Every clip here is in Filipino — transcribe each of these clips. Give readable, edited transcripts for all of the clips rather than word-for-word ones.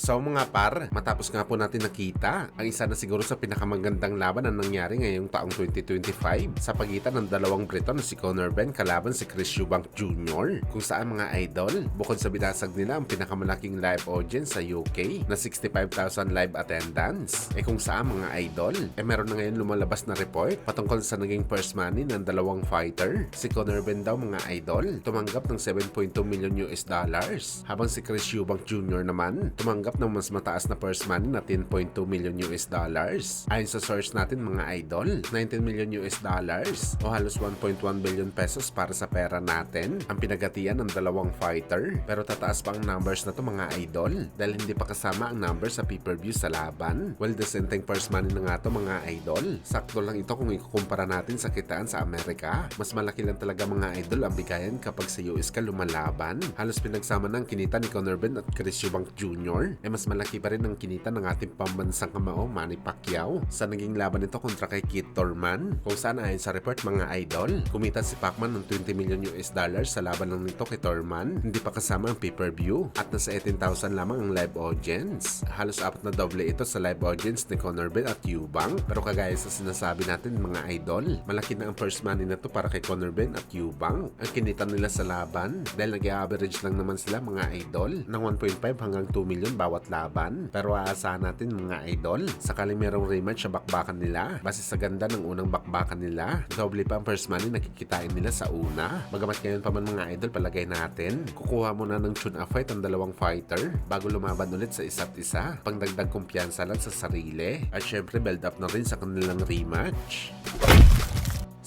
So mga par, matapos nga po natin nakita ang isa na siguro sa pinakamagandang laban na nangyari ngayong taong 2025 sa pagitan ng dalawang Briton na si Conor Benn kalaban si Chris Eubank Jr. Kung saan mga idol, bukod sa binasag nila ang pinakamalaking live audience sa UK na 65,000 live attendance, kung saan mga idol, meron na ngayon lumalabas na report patungkol sa naging purse money ng dalawang fighter. Si Conor Benn daw mga idol, tumanggap ng 7.2 million US dollars, habang si Chris Eubank Jr. naman, tumanggap ng mas mataas na purse money na 10.2 million US dollars. Ayon sa source natin mga idol, 19 million US dollars o halos 1.1 billion pesos para sa pera natin ang pinagatian ng dalawang fighter. Pero tataas pa ang numbers na to mga idol dahil hindi pa kasama ang numbers sa pay-per-view sa laban. Well, dissenting purse money na nga to mga idol. Sakto lang ito kung ikukumpara natin sa kitaan sa Amerika. Mas malaki lang talaga mga idol ang bigayan kapag sa US ka lumalaban. Halos pinagsama ng kinita ni Conor Benn at Chris Eubank Jr. Mas malaki pa rin ang kinita ng ating pambansang kamao Manny Pacquiao sa naging laban nito kontra kay Keith Thurman, kung saan ayon sa report mga idol, kumita si Pacman ng 20 million US dollars sa laban ng nito kay Thurman, hindi pa kasama ang pay-per-view at nasa 18,000 lamang ang live audience. Halos apat na doble ito sa live audience ni Conor Benn at Eubank, pero kagaya sa sinasabi natin mga idol, malaki na ang first money na to para kay Conor Benn at Eubank. Ang kinita nila sa laban dahil nag-average lang naman sila mga idol ng 1.5 hanggang 2 million bawat laban. Pero aasahan natin mga idol, sakali merong rematch sa bakbakan nila, base sa ganda ng unang bakbakan nila, doble pa ang first money na kikitain nila sa una. Bagamat ngayon pa man mga idol, palagay natin, kukuha muna ng tune-up fight ang dalawang fighter bago lumaban ulit sa isa't isa, pangdagdag kumpiyansa lang sa sarili at syempre build up na rin sa kanilang rematch.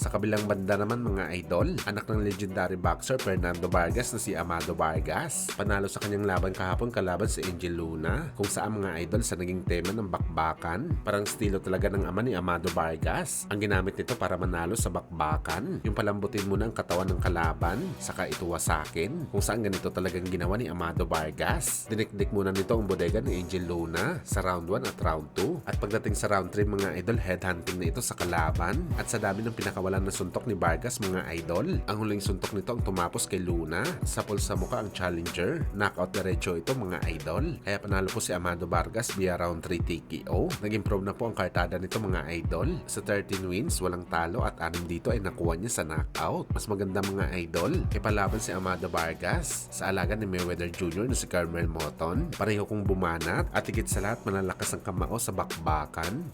Sa kabilang banda naman mga idol, anak ng legendary boxer Fernando Vargas na si Amado Vargas, panalo sa kanyang laban kahapon kalaban si Angel Luna, kung saan mga idol sa naging tema ng bakbakan. Parang estilo talaga ng ama ni Amado Vargas ang ginamit nito para manalo sa bakbakan. Yung palambutin muna ang katawan ng kalaban, saka ituwasakin, kung saan ganito talagang ginawa ni Amado Vargas. Dinikdik muna nito ang bodega ni Angel Luna sa round 1 at round 2. At pagdating sa round 3 mga idol, headhunting na ito sa kalaban. At sa dami ng pinakawalan na suntok ni Vargas mga idol, ang huling suntok nito ang tumapos kay Luna, sapol sa mukha ang challenger. Knockout diretso ito mga idol, kaya panalo po si Amado Vargas via round 3 TKO. Nag-improve na po ang kartada nito mga idol. Sa 13 wins, walang talo at 6 dito ay nakuha niya sa knockout. Mas maganda mga idol, ipalaban si Amado Vargas sa alaga ni Mayweather Jr. na si Carmel Moton. Pareho kong bumanat at higit sa lahat malalakas ang kamao sa bakbakan.